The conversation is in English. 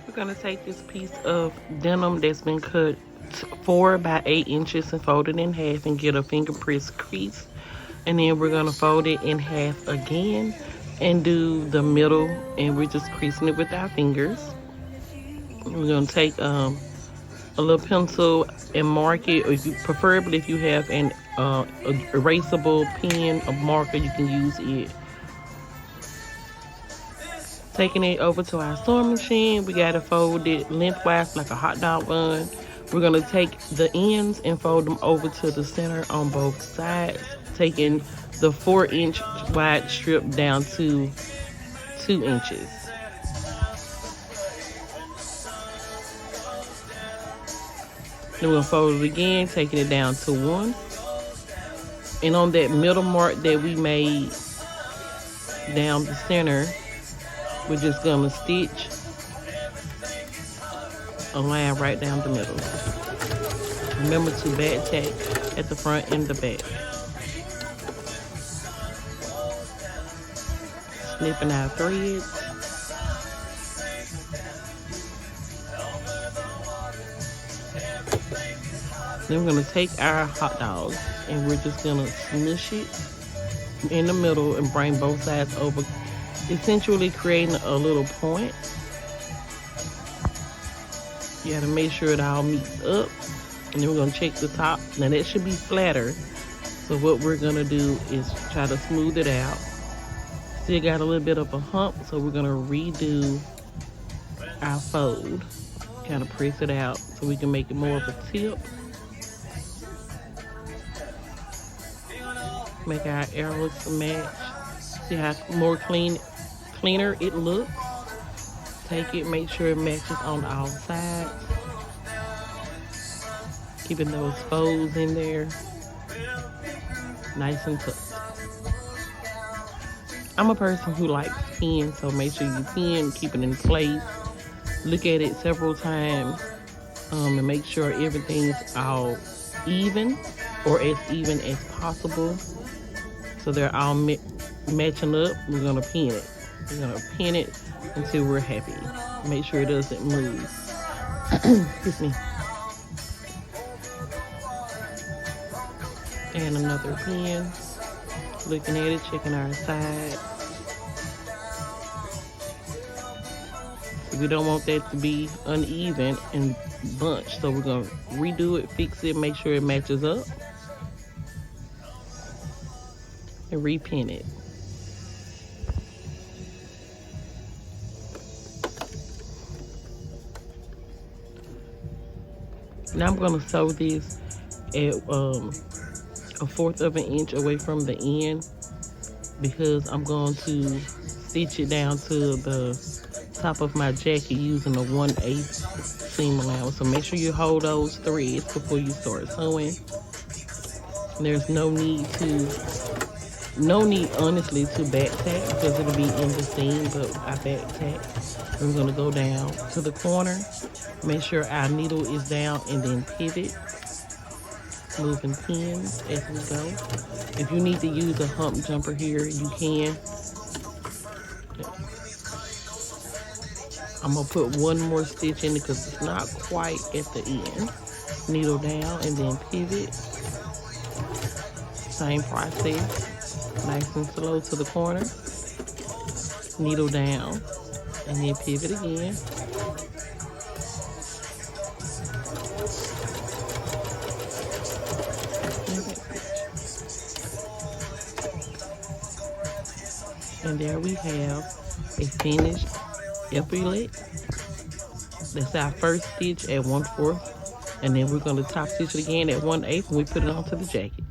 We're gonna take this piece of denim that's been cut 4 by 8 inches and fold it in half and get a finger press crease. And then we're gonna fold it in half again and do the middle, and we're just creasing it with our fingers. We're gonna take a little pencil and mark it, or if you preferably if you have an erasable pen or marker, you can use it. Taking it over to our sewing machine, we gotta fold it lengthwise like a hot dog bun. We're gonna take the ends and fold them over to the center on both sides, taking the 4-inch wide strip down to 2 inches. Then we're gonna fold it again, taking it down to 1. And on that middle mark that we made down the center, we're just gonna stitch a line right down the middle. Remember to back tack at the front and the back. Snipping our threads. Then we're gonna take our hot dog and we're just gonna smush it in the middle and bring both sides over, essentially creating a little point. You gotta make sure it all meets up. And then we're gonna check the top. Now that should be flatter. So what we're gonna do is try to smooth it out. Still got a little bit of a hump, so we're gonna redo our fold. Kind of press it out so we can make it more of a tip. Make our arrows match. See how more cleaner it looks. Take it, make sure it matches on all sides. Keeping those folds in there nice and tucked. I'm a person who likes pin, so make sure you pin, keep it in place. Look at it several times and make sure everything's all even, or as even as possible. So they're all matching up. We're gonna pin it. We're gonna pin it until we're happy. Make sure it doesn't move. Excuse me. And another pin. Looking at it, checking our side. We don't want that to be uneven and bunched, so we're gonna redo it, fix it, make sure it matches up, and repin it. Now I'm gonna sew this at 1/4 of an inch away from the end, because I'm going to stitch it down to the top of my jacket using a 1/8 seam allowance. So make sure you hold those threads before you start sewing. There's no need honestly to back tack, because it'll be in the seam, but I back tack. We're gonna go down to the corner, make sure our needle is down, and then pivot, moving pins as we go. If you need to use a hump jumper here, you can. I'm gonna put one more stitch in it because it's not quite at the end. Needle down and then pivot. Same process, nice and slow to the corner. Needle down and then pivot again. And there we have a finished epaulette. That's our first stitch at 1/4, and then we're going to top stitch it again at 1/8 when we put it onto the jacket.